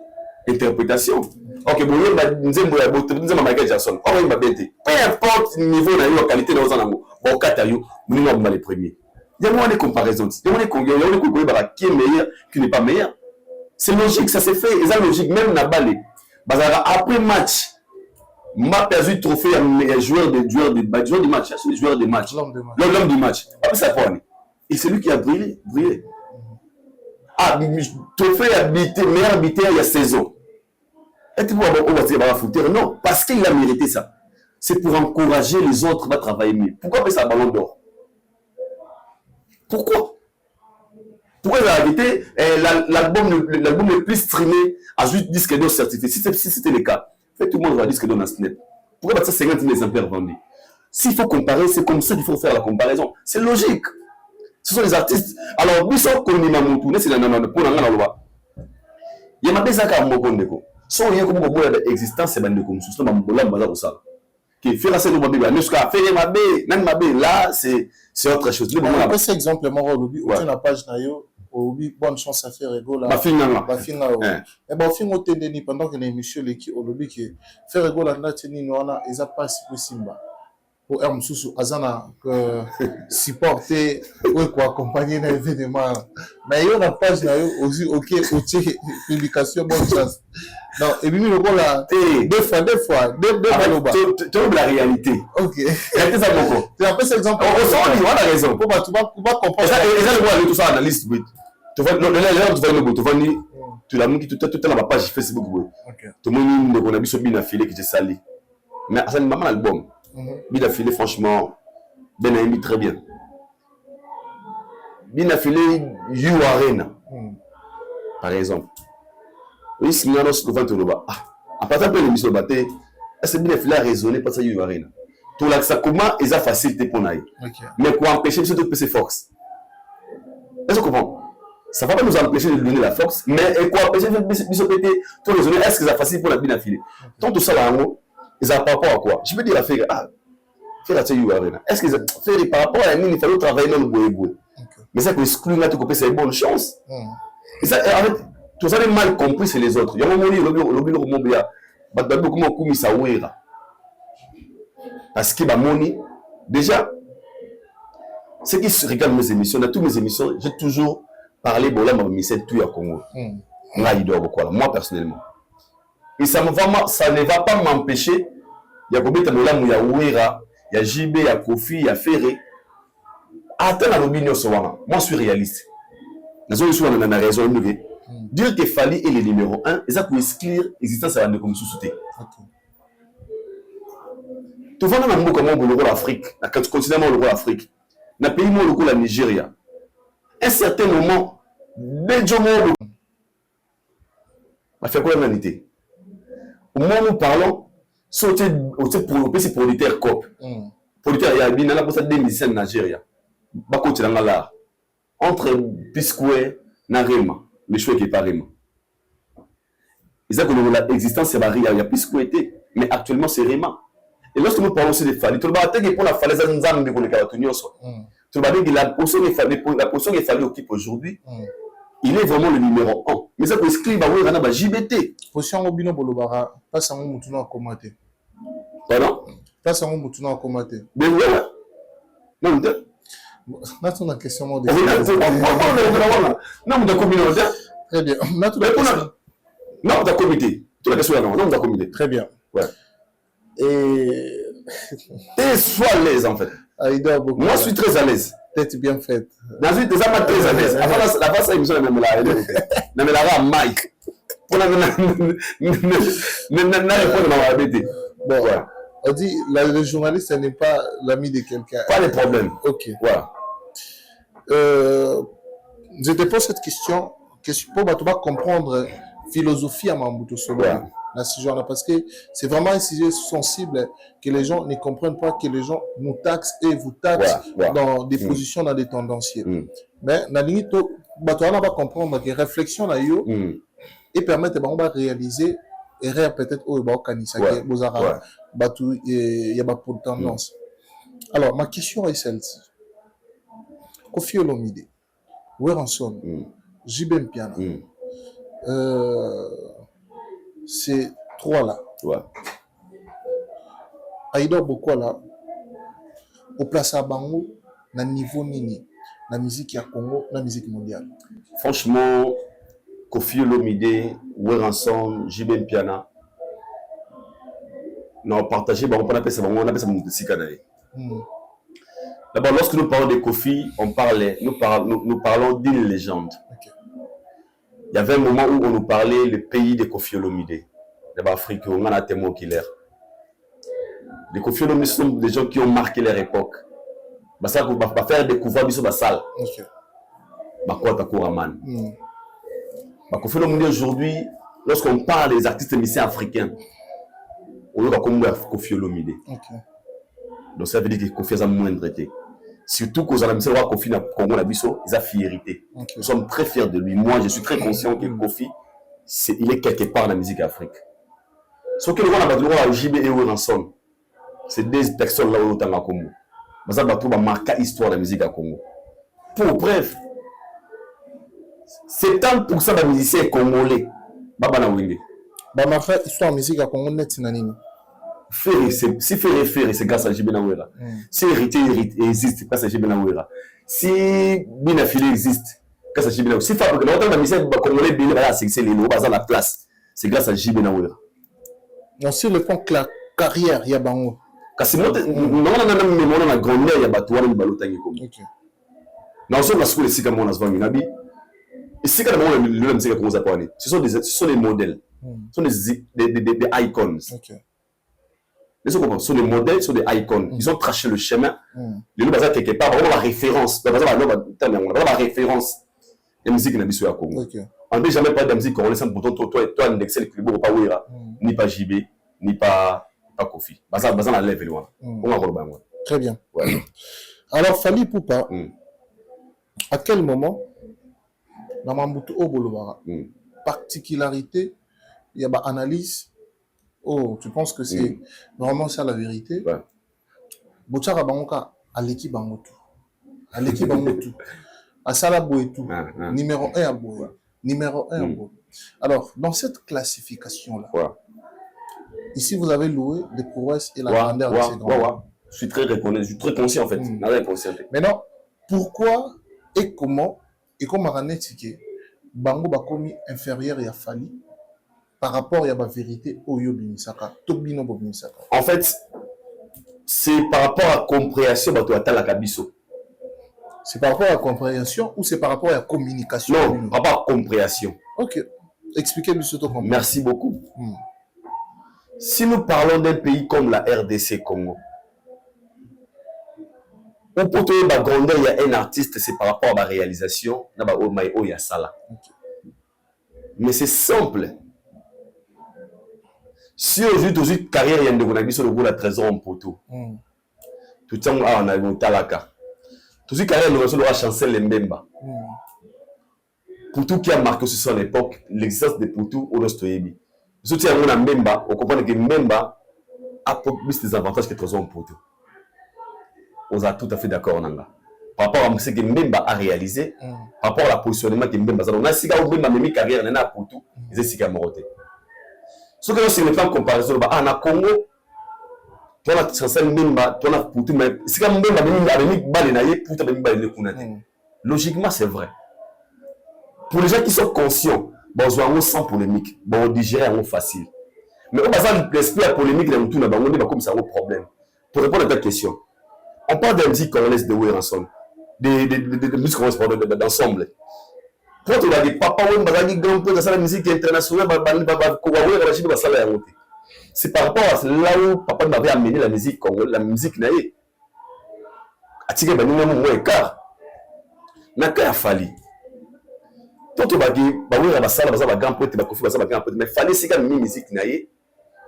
interprétation. Ok, bon, il y a Michael Jackson. Oh, il m'a bien été. Peu importe le niveau de la qualité de l'ensemble, bon, 4 ans, nous sommes les premiers. Il y a moins de comparaisons. Il y a moins de comparaisons qui est meilleur, qui n'est pas meilleur. C'est logique, ça s'est fait. Et c'est logique, même dans balé. Après match, m'a perdu le trophée à joueur du match. C'est joueur de match. L'homme du match. Après ça, et c'est lui qui a brillé. Ah, trophée habité, meilleur habité il y a 16 ans. Et tu vois, on va dire, foutre. Non, parce qu'il a mérité ça. C'est pour encourager les autres à travailler mieux. Pourquoi faire ça ballon d'or? Pourquoi? Pourquoi la vérité, l'album le plus streamé a juste disque d'or certifié. Si c'était le cas, fait tout le monde va disque d'or dans Snap. Pourquoi ça 50 000 exemplaires vendus? S'il faut comparer, c'est comme ça qu'il faut faire la comparaison. C'est logique. Ce sont les artistes. Alors, Bissau Konima Moutou, c'est la pour la loi. Il y a des accords à Mokondeko. Si on y a comme existence, c'est bande comme ça. Qui fait la scène de Mabé, jusqu'à faire Mabé, là, c'est autre chose. Après cet exemple, moi, on a page nayo, bonne chance à faire ego là. Et bon, film au tendeni pendant que l'émission l'équipe au lobby qui faire ego là, n'a-t-il ni on a, ils a pas si possible. Pour un sous azana supporter ou quoi accompagner un événement. Mais il y a une page nayo aussi ok publication bonne chance. Non, et puis le rôle là deux fois tu as la réalité. OK. C'est ça mon co. Tu as fait cet exemple. On a raison. Pour tu vas comprendre. Et ça le voir tout ça analyste oui. Tu vois tu vas ni tu l'as mis tout dans ma page Facebook oui. OK. Tout le monde on a mis sur bien affilé que j'ai sali. Mais ça n'est pas mal album. Bien affilé, franchement, Ben Aimi très bien. Bien affilé, You Arena, par exemple. Oui, si nous avons ce qu'on fait tout le bas. À partir de l'émission de bâté, est-ce que bien affilé a raisonné par ça You Arena? Tout là, ça comment ils ont facilité pour nous. Mais pour empêcher M. de PC Fox. Est-ce que vous comprenez? Ça ne va pas nous empêcher de lui donner la force, mais pour empêcher M. PT, tout raisonner, est-ce que ça facilite pour la bien affilé? Donc tout ça là en haut. Ils n'ont pas rapport à quoi? Je peux dire à faire faire la You Arena. Est-ce qu'ils ont fait par rapport à la mine, il fallait travailler dans le boé. Mais ça, qu'on exclut là, tout copier, c'est une bonne chance. Et ça, en fait, tout ça, est mal compris, c'est les autres. Il y a un moment où il y a comment on ça ouera. Parce que, déjà, ceux qui regardent mes émissions, dans toutes mes émissions, j'ai toujours parlé de la mission tout à Congo. Moi, personnellement. Et ça ne va pas m'empêcher. Il y a combien de temps il y a Ouera, il y a JB, il y a Kofi, il y a Ferré. Attends l'opinion souvent. Moi, je suis réaliste. Nous avons raison. Dire que Fali est le numéro 1, et ça pour exclure l'existence de comme sous-souté. Tout le monde a comment le rôle l'Afrique, quand tu considères le rôle l'Afrique, dans le pays où le rôle la Nigeria. À un certain moment, des gens ont fait quoi la humanité? Au moment où nous parlons, c'est producteur COP. Producteur, il y a bien des musiciens de Nigeria. Entre Piscoué et Rema, le choix qui est pas Rema. Ils disent que l'existence c'est Maria, il y a Piscoué, mais actuellement c'est Rema. Et lorsque nous parlons aussi des Fali, tout le monde pour la falaise Nzambe pour les Karatunios. Tout le monde la position qu'il fallait occuper aujourd'hui. Il est vraiment le numéro 1. Mais ça peut inscrire dans JBT. Position Obino Bolobara, pas ça mon mouton à commenter. Pardon? Pas ça mon mouton à commenter. Mais oui, non, là, c'est une question de. Non, mais communauté. Très bien. Non, de comité. Tu la question là, non, de comité. Très bien. Ouais. Et sois à l'aise en fait. Moi, je suis très à l'aise. Tête bien faite. Dans une des amas très à l'aise. Avant la base, émission, même la Mike. Pour la répondre à ma BT. Bon, on dit le journaliste n'est pas l'ami de quelqu'un. Pas de problème. Ok. Voilà. Je te pose cette question pour comprendre philosophie à Mambuto Solo. Parce que c'est vraiment un sujet sensible que les gens ne comprennent pas, que les gens nous taxent et vous taxent dans des positions, dans des tendanciers. Mais la limite, on va comprendre que réflexion là et permettre de réaliser et peut-être au Kanisa que Arabes il y a pas pour tendance. Alors ma question est celle-ci. Kofi Olomide, Weranson, Jibem Piana. Ces trois-là. Aïda Bokola, au place à Bango, na niveau nini, la musique à Congo, la musique mondiale. Franchement, Kofi Olomide, Weranson, Jibem Piana, nous avons partagé, on appelle ça D'abord, lorsque nous parlons de Kofi, nous parlons d'une légende. Il y avait un moment où on nous parlait le pays de Kofi Olomide. D'abord, Afrique, on a un témoin qui l'air. Les Kofi Olomide sont des gens qui ont marqué leur époque. Ça va faire découvrir sur la salle. Kofi Olomide aujourd'hui, lorsqu'on parle des artistes musiciens africains, on a comme Kofi Olomide. Donc ça veut dire que Kofi est moindre. Surtout qu'aux Anamisés, Kofi na Congo Nabiso, ils ont fierté. Nous sommes très fiers de lui. Moi, je suis très conscient que Kofi, il est quelque part dans la musique afrique. Ce que nous avons à JB et Ranson, c'est des personnes là où nous avons à Congo. Nous avons marqué l'histoire de la musique à Congo. Pour bref, 70% des musiciens congolais, Baba Wenge. Marqué l'histoire de la musique à Congo, net nanini. Si Ferré, c'est grâce à JB Nawera. Si Hérité existe, grâce à JB Nawera. Si Binafilé existe, grâce à JB Nawera. Si Fabrique, l'autre de musiciens congolais, c'est la place. C'est grâce à JB Nawera. Donc, sur le point que la carrière, il y a bango. Parce que nous, on a grandi, il y a batouane, il y a balotangi. Nous sommes à school ici, comme on a souvent minabi. Ici, quand on a le musique à Congo, ce sont des modèles. Ce sont des icons. Ce sont des modèles, ce sont des icons. Ils ont tracé le chemin. Les gens, quelque part, on a la référence. On a la référence de la musique à Congo. On ne peut jamais parler de la musique congolaise sans pourtant toi indexer le club, pas Ouira, ni pas JB, ni pas Kofi. Bazan la lève loin. Très bien. Ouais. Alors, Fally Ipupa, à quel moment, dans Mambutu Obolobara, particularité, il y a une analyse. Oh, tu penses que c'est vraiment ça la vérité? Bochara Bangoka, à l'équipe Bangotu. À l'équipe Bangotu. À Salaboetou. Numéro 1 à Boya. Numéro 1 à Boya. Alors, dans cette classification-là, ici vous avez loué des prouesses et la grandeur de ces grands. Je suis très reconnaissant, je suis très conscient en fait. Maintenant, pourquoi et comment Arané Tike, Bango Bakomi inférieur et à Fally par rapport à la vérité Oyo Bimisaka, Tobino Bimisaka. En fait, c'est par rapport à la compréhension de la Kabiso. C'est par rapport à la compréhension ou c'est par rapport à la communication? Non, par rapport à la compréhension. Ok. Expliquez-moi ce que vous. Merci beaucoup. Si nous parlons d'un pays comme la RDC Congo, où pour trouver la grandeur, il y a un artiste, c'est par rapport à la réalisation, il y a ça là. Mais c'est simple. Si aujourd'hui, une carrière, il y a une sur le goût de la trésor en poteau. Tout le temps, on a un talaka. Tout une carrière, nous avons chancel les Mbemba. Poutou qui a marqué sur son époque l'existence de Poutou au Dostoyebi. Si tu as un Mbemba, on comprend que Mbemba a plus des avantages que trésor en poteau. On est tout à fait d'accord. Par rapport à ce que Mbemba a réalisé, par rapport à la positionnement que Mbemba a réalisé, on a si Mbemba a mis carrière, on a Poutou, ils ont si Moroté. Ce que c'est le plan de comparaison, en Congo, tu as chancel Mbemba, tu as Poutou, mais si Mbemba a mis Balenaye, Poutou a mis Balenaye. Logiquement, c'est vrai. Pour les gens qui sont conscients, ils ont sans polémique, ils digèrent facile. Mais au bas l'esprit à polémique, on a comme ça un problème. Pour répondre à ta question, on parle de musique congolaise de Ouéranson, de musique congolaise d'ensemble. Quand on a des papas, on a des grands peu dans la musique internationale, c'est par rapport à là où papa m'avait amené la musique congolaise, la musique naïe. Atika banina mo écart. Naka Fally. Quand on va dire, grand poète, mais Fally c'est quand même musique naïe.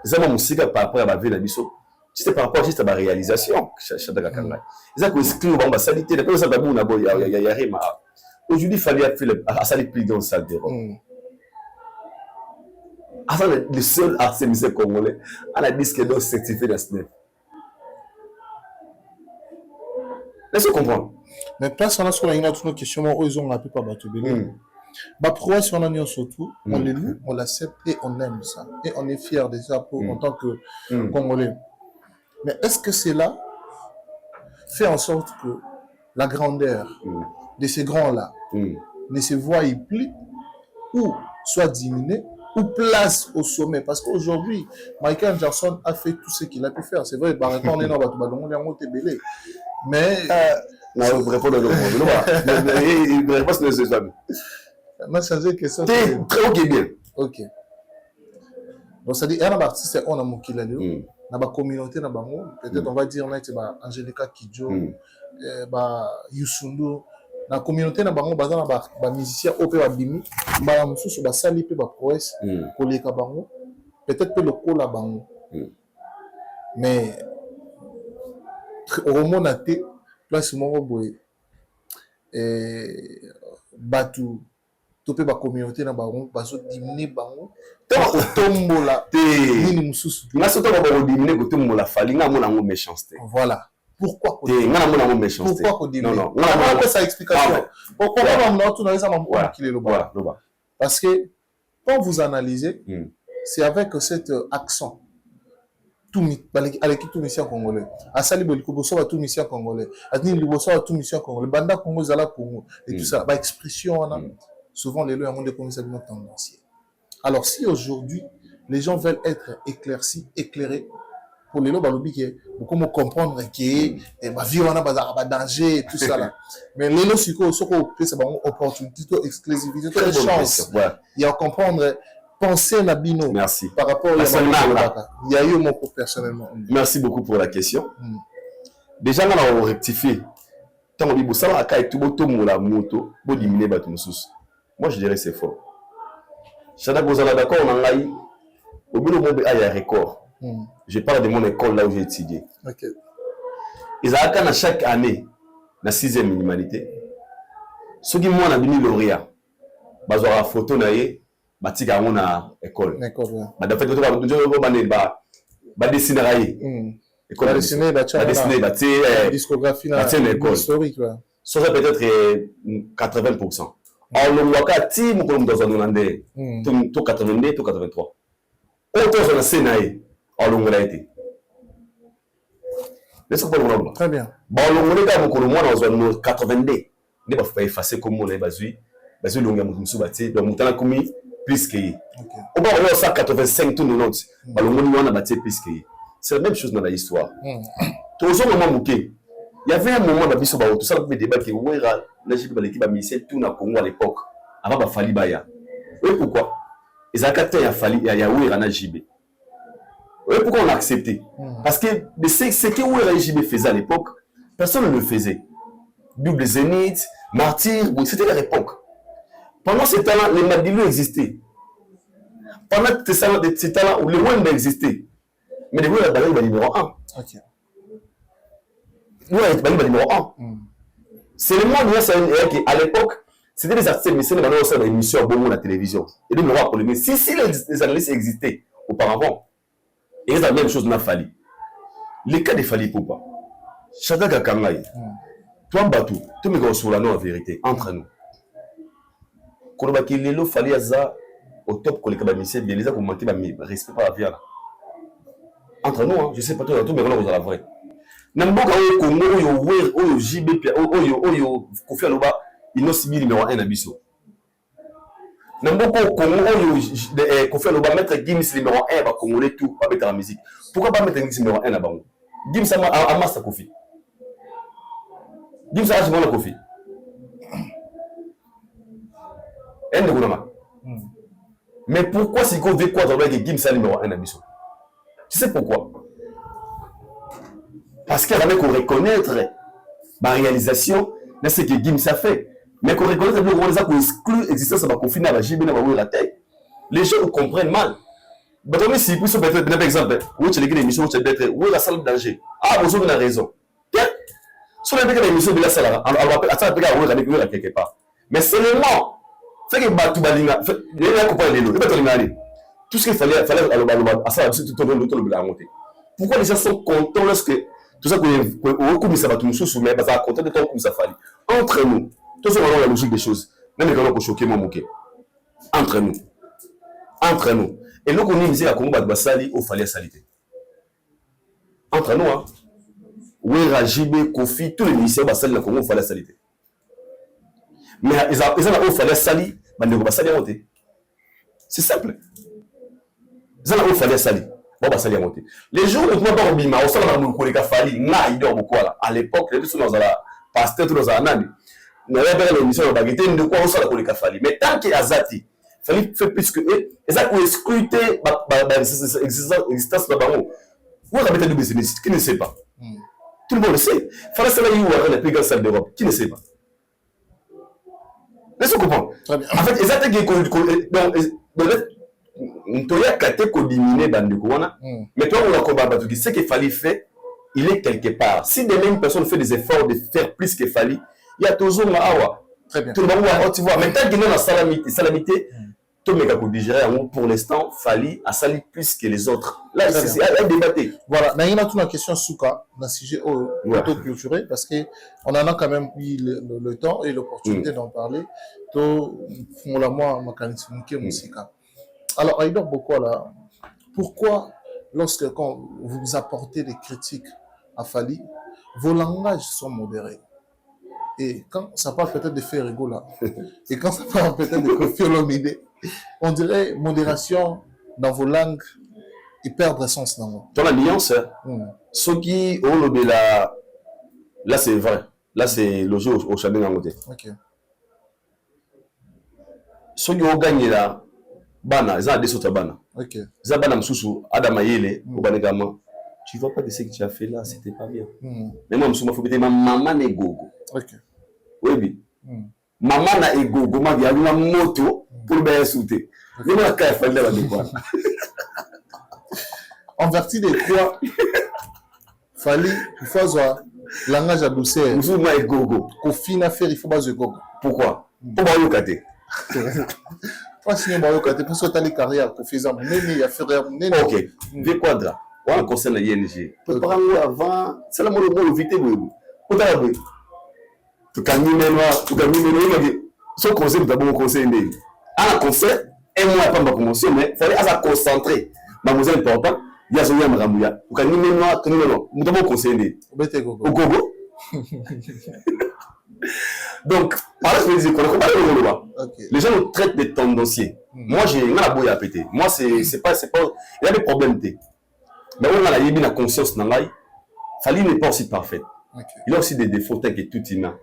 C'est ma musique par rapport à la vie de Bisso. C'est par rapport juste à la réalisation. C'est ça que exclut la salité. Aujourd'hui, Fally a fait le plus grand salle de rock. Le seul artiste congolais à la disque d'or certifié dans ce net. Laissez comprendre. Mais place on a sur une autre question, ils ont appelé par Batubélé. Bah, si on en est surtout, on les loue, on l'accepte et on aime ça. Et on est fiers de ça en tant que Congolais. Mais est-ce que cela fait en sorte que la grandeur de ces grands-là ne se voit plus ou soit diminuée ou place au sommet? Parce qu'aujourd'hui, Michael Jackson a fait tout ce qu'il a pu faire. C'est vrai, par exemple, on est dans le mais non, je réponds à il réponse ne se jamais. Ma changé question. Très ok bien. Ok. Donc ça dit un artiste on a mon kilalio, na ba communauté na bango, peut-être on va dire na ba Angelica Kidjo, ba Youssoundo, la communauté na bango bazana ba musicien au pe ba bimi ba mususu ba sali pe ba prouesse koleka bango peut-être pe le kola bango mais au monde até place moko boye batu to pe ba communauté na bango bazo diminuer bango to tombola nini mususu nga soto ba ba diminuer ko tombola fali nga mona ngo méchanceté voilà. Pourquoi nga na mona ngo méchanceté pourquoi non non on a pas sa explication pourquoi on a tout dans ça voilà parce que quand vous analysez c'est avec cet accent tout avec tout mission congolais asali boliko so tout mission congolais atini liboso tout mission congolais banda congo zala congo et tout ça ba expression souvent les lois monde comme ça de tendancieux. Alors si aujourd'hui les gens veulent être éclaircis éclairés pour les lois balobi que comment comprendre que ma vie on a pas danger et tout ça là mais les lois siko soko c'est bon opportunité exclusivité de chance il y a à comprendre penser la bino. Merci. Par rapport à il y a eu mon personnellement. Merci beaucoup pour la question. Déjà là on rectifie. Tant on dit ça là kai tout boto la moto pour diminuer bato mususu. Moi je dirais c'est faux. Chada Gozala d'accord on a eu au bout du monde il y a record. Je parle de mon école là où j'ai étudié. OK. Ils ont chaque année la 6e minimalité. Ceux qui moi na bini lauréat. Bazora photo na ye batika ngo na école. Ba da fait ba dessiner aye. École dessiner ba discographie na historique là. Ça peut-être 80%. En le waka ti mo ko dans un andé. To 82 to 83. Autant sur la scène en longue été. Laisse-moi pas très bien. Bon, le gars, mon colombo dans un 82. Ne pas faire effacer comme on est basé. Basé longue à mon soubati. Donc, mon temps a commis plus que. Au bas, on a 185 tout nos notes. Le monde on a battu plus que. C'est la même chose dans l'histoire. Toujours au moment bouquet. Il y avait un moment dans l'histoire où tout ça le débat qui ouais là, j'ai pas l'équipe à Michel tout na Congo à l'époque. Avant ba Fali Baya. Oui pourquoi? Ils ont capté à Fali et à ouais Rana JB. Oui, pourquoi on a accepté? Parce que ce que Ouera JB faisait à l'époque, personne ne le faisait. Double Zénith, Martyr, c'était leur époque. Pendant ce temps-là, les Madilou existaient. Pendant ce temps-là, où les Wemba existaient. Mais les Wemba étaient numéro 1. Ok. Wemba étaient numéro 1. C'est le monde à l'époque, c'était des artistes, mais c'est des émissions à la télévision. Et les miroirs pour les si les analystes existaient auparavant, et c'est la même chose n'a fallu. Les cas de Fali Poupa, Chada Kakangaï, toi Batou, tu me sur la non en vérité, entre nous. Kolobaki Lelo Fali Aza, au top que les Kabamisé, bien les a commenté, mais respect par la vie. Entre nous, hein, je sais pas tout, mais on a la vraie. Namboka au Congo, au JB, au Kofi Aloba, il n'a pas numéro 1 à Bisso. Namboka au Congo, Kofi Aloba, mettre Gims numéro 1 à Congolais tout, à mettre la musique. Pourquoi pas mettre Gims numéro 1 à Bango? Gims a masse à Kofi. Gims a acheté Kofi. Mais pourquoi si qu'on veut quoi dans le Gims a numéro 1 à Bisso? Tu sais pourquoi? Parce qu'il y avait qu'on reconnaître ma réalisation, c'est ce que Gims a fait. Mais qu'on reconnaître qu'on exclut l'existence de ma confinement à la JB, la tête. Les gens comprennent mal. Mais si vous avez un exemple, où tu as l'émission, où tu as où la salle de danger. Ah, vous avez raison. Si on a fait l'émission de la salle, on va appeler quelque part. Mais seulement, fait que Batou Balinga, il y a un copain de l'eau, il va te tout ce qu'il fallait à ça, c'est tout le monter. Pourquoi les gens sont contents lorsque tout ça qu'on ça va tout nous soumettre, parce que content de temps comme ça fallait. Entre nous, tout ça on a la logique des choses. Même quand on peut choquer mon moquet. Entre nous. Entre nous. Et nous on est à Congo Basali au fallait salité. Entre nous hein. Ouera JB Kofi tous les ministères Basali na Congo fallait salité. Mais ils ont au fallait sali, bande Basali a monté. C'est simple. Ils ont au fallait sali. Bon, bah, ça y monté. Les jours où tu m'as bima, on s'en a mon collègue Fali, na, il dort beaucoup là. À l'époque, les gens dans la pasteur, dans un an. Nous avons l'émission de baguette, de quoi on s'en a collègue Fali. Mais tant qu'il y a Zati, Fali fait plus que eux, et ça pour scruter l'existence de la baron. Où est-ce que tu as business? Qui ne sait pas? Tout le monde le sait. Fali, c'est là où on a la plus grande salle d'Europe. Qui ne sait pas? Laisse-moi comprendre. Très bien. En fait, il y a qu'à diminuer mais toi, on ce qu'il fallait faire, il est quelque part. Si demain une personne fait des efforts de faire plus qu'il fallait, il y a toujours un awa. Très bien. Tout le monde, tu vois. Maintenant, il y a une salamité. Pour l'instant, Fali a sali plus que les autres. Là, c'est un débat. Voilà, il y a une question Souka, dans le sujet auto-clôturé, parce qu'on en a quand même eu le temps et l'opportunité d'en parler. Alors, Aïdor Bokola, pourquoi, quand vous apportez des critiques à Fali, vos langages sont modérés? Et quand ça parle peut-être de Ferrigo là, et quand ça parle peut-être de Kofi Olomide, on dirait modération dans vos langues et perdre sens dans vous. Dans la nuance, ce qui là c'est vrai. Là c'est logé au Chabin Angote. Ok. Ce qui ont gagné là, Bana, ils ont des autres Bana. Ok. Zabana Msusu, Adamayele, Obanegama. Tu vois pas de ce que tu as fait là, c'était pas bien. Mais moi, Msusu, il ma maman n'est gogo. Ok. Oui. Maman n'a gogo, ma vie, a une moto pour me sauter. Mais moi, quand il fallait la découvrir. En vertu de quoi Fali, il faut avoir langage à douceur. Msusu n'a gogo. Kofi n'a fait, il faut pas de gogo. Pourquoi? Pour voir le caté. Pas signer Mario Kate, pour sauter les carrières, Kofi Zam, Néné, a fait Néné. Ok. V quadra. On concerne la ING. Préparons-nous avant. C'est la mode de vite. Pour t'avoir. Tu as mis son conseil, tu as bon conseil. Un conseil, et moi, pas ma promotion, mais il fallait à concentrer. Mademoiselle important, il y a ce lien Ramouya. Tu as mis maintenant, tu as bon conseil. Au Gogo. Donc, par là, je me disais les gens nous traitent de tendanciers. Moi, j'ai un aboya à péter. Moi, c'est pas. Il y a des problèmes. Mais on a la conscience dans l'ail. Fali n'est pas aussi parfait. Il a aussi des défauts que tout humain.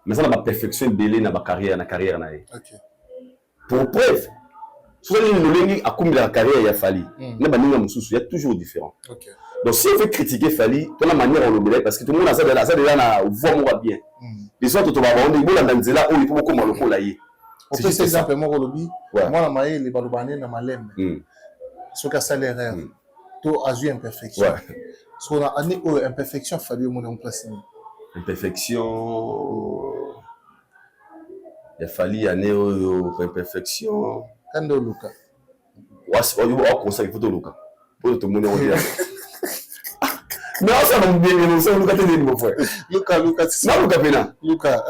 Mais ça, on a perfection belé dans ma carrière. Pour preuve, souvent, il y a la carrière, il y a Fali. Il y a toujours différent. Donc, si on veut critiquer Fali, de la manière on le met, parce que tout le monde a ça déjà, voit bien. Les autres, tu vas voir, on est là, il faut beaucoup mal le laïer. On peut exemple, moi, la maille, les balobanés, dans ma laine. Ce qu'a salaire, tu as eu imperfection. Ce qu'on a amené aux imperfections, il fallait au place. Imperfection. Il a fallu amener aux imperfections. Quand Luca. On conseille photo Luca. Pour tout le monde. Non, ça va bien, mais ça, Luca, t'es mon frère. Luca, c'est ça. Non, Luca, Pena. Luca.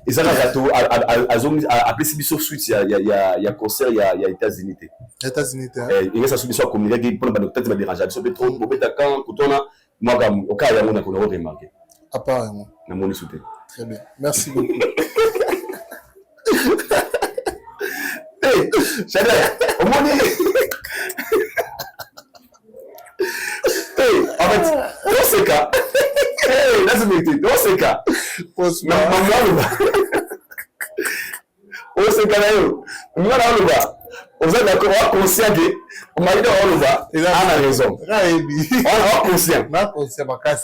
Et ça, à plus de suite, il y a concert, il y a États-Unis. États-Unis, il y a ça sous le communiqué pour le peut-être me déranger. Je vais trop, au Bétacan, Koutona, moi, au cas où on a remarqué. Apparemment. On a sauté. Très bien. Merci beaucoup. Hey, Chadel, au moins, en fait, dans ce cas, hey, là, c'est vérité, dans ce cas, on se vous êtes d'accord, conscient que on m'a dit on a raison. On est conscient. On est conscient. Pourquoi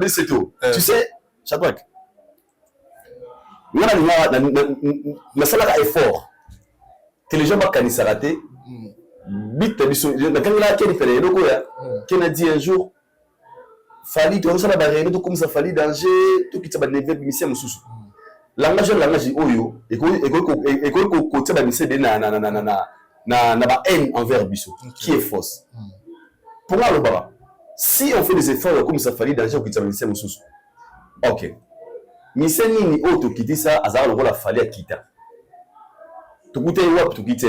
c'est tout? Tu sais, Chadouak, mais ça là est fort. Que les gens vont s'arrêter. Bit qui a dit un jour, Fali, tu as reçu la barrière, tu commences à Fali danger, tu quittes la lever, mission sous. Langage oyo et côté ba mission de na ba haine envers Bissot qui est fausse. Pour moi le baba, si on fait des efforts comme ça Fali danger quitter la mission sous. OK. Mission nini auto quitter ça azar le rôle a Fali à quitter. Tu quitter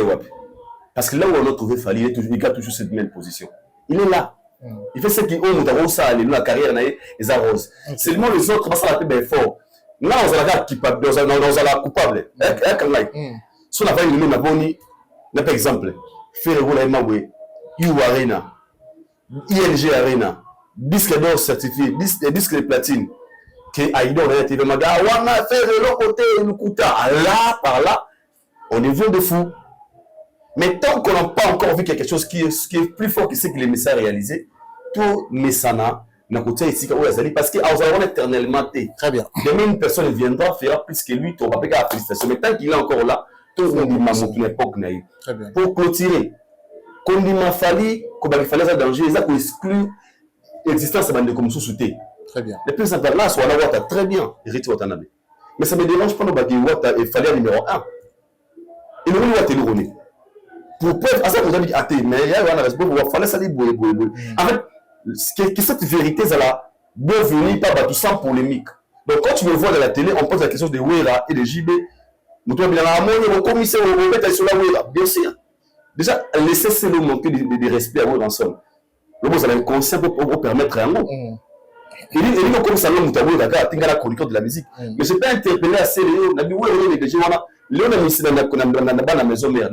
wap. Parce que là où on a trouvé Fali, il a toujours cette même position. Il est là. Il fait ce qu'il a ça la carrière les arrose. Seulement les autres passent la paix fort. Là on a dans la coupable. Si on a fait une boni, par exemple, faire le Mawe, You Arena, ING Arena, disque d'or certifié, disque de platine, que Aïdor a été on a fait de l'autre côté, nous coûta là par là, on est venu de fou. Mais tant qu'on n'a pas encore vu quelque chose qui est plus fort que ce que les messages réalisés, tout Messana, parce que éternellement. Très bien. Demain, une personne viendra, fera plus que lui, tu vas pas la félicitation. Mais tant qu'il est encore là, tout le monde dit pour clôturer, quand il m'a fallu, il fallait un danger, il a exclu l'existence de comme sous-souté. Très bien. Les plus là, soit la très bien, hérité Watanabe. Mais ça ne me dérange pas, il fallait un numéro 1. Et le numéro 1 est le pour preuve, à ça, vous avez dit, mais il y a un respect, il fallait ça dire, en fait, que cette vérité, c'est la bonne venue, pas tout sans polémique. Donc, quand tu me vois dans la télé, on pose la question de Wera et de JB. Nous sommes bien à mon commissaire, on met sur la Wera. Bien sûr. Déjà, laissez le manquer de respect à vous ensemble. Le mot, c'est inconscient pour permettre un mot. Il dit comme ça, l'homme est d'accord, il la chroniqueur de la musique. Mais je peux interpeller assez Léo, il Léo n'a mis dans la maison mère.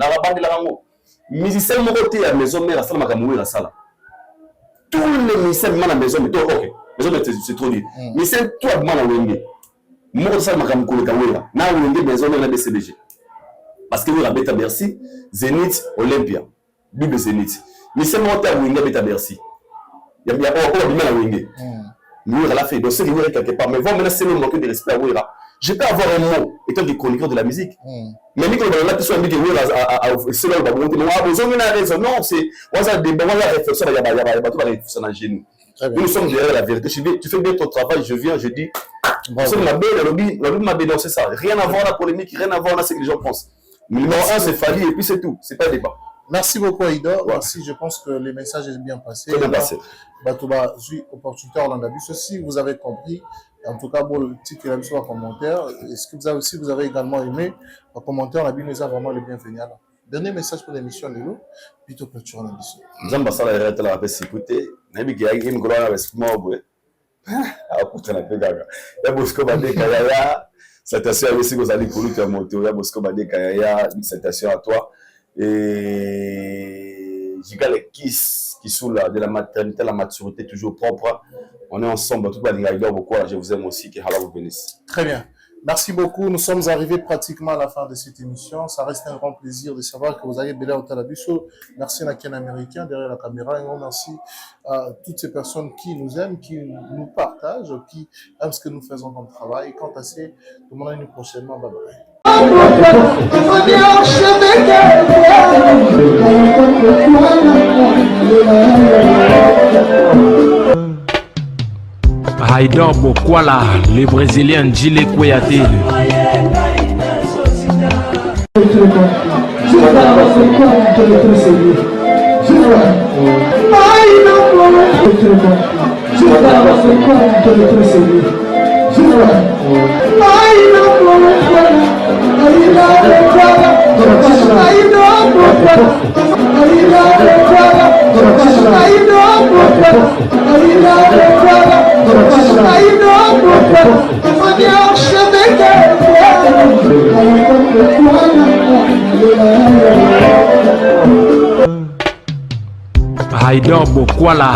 Musicien mon côté à maison mère, ça m'a mourir à ça. Tous les musiciens dans la maison, mais ok, maison mère c'est trop dit. Mais c'est toi qui m'as envoyé. Moi ça m'a mourir à Wera. Na envoyé maison mère na BCBG. Parce que vous avez Beta Bercy, Zénith, Olympia, Bible Zénith. Mais c'est mon terme Wenge Beta Bercy. Il y a encore du mal à Wenge. Wera l'a fait. Donc c'est Wera quelque part. Mais vous menacez le manque de respect à Wera. Je peux avoir un mot étant des chroniqueurs de la musique. Mais quand on a besoin de dire c'est là où on a besoin de raison. Non, c'est on a des moments de réflexion, il y a pas de réflexion dans genou. Nous sommes derrière la vérité. Tu fais bien ton travail, je viens, je dis c'est ma belle, le lobby m'a dénoncé ça. Rien à voir la polémique, rien à voir à ce que les gens pensent. Le numéro 1 c'est Fali et puis c'est tout, c'est pas débat. Merci beaucoup Aïda. Merci, je pense que le message est bien passé. Très bien passé. Batouba, opportunité on a vu ceci, vous avez compris. En tout cas, bon, le titre et la commentaire. Est-ce que vous avez également aimé le commentaire? On a vu nous vraiment le bienvenu. Dernier message pour l'émission, Lélo. Puis tu clôtures l'émission. J'aime ça la vérité la paix écouter. Nabi qui a une grande avec moi boy. Ah, putain la pégaga. Ya Bosco Bade Kayaya. Salutations à vous allez pour nous monter. Ya Bosco Bade Kayaya. Salutations à toi. Et Giga les kiss qui sont là de la maternité, la maturité toujours propre. On est ensemble, tout le monde, je vous aime aussi, que Allah vous bénisse. Très bien. Merci beaucoup. Nous sommes arrivés pratiquement à la fin de cette émission. Ça reste un grand plaisir de savoir que vous avez Bélé Otalabiso. Merci à Ken Américain derrière la caméra. Et merci à toutes ces personnes qui nous aiment, qui nous partagent, qui aiment ce que nous faisons comme travail. Quant à ces, demandons-nous prochainement. Bye bye. Haïdor Bokwala, le Brésilien Djile Kouyaté. Haïdor Bokwala.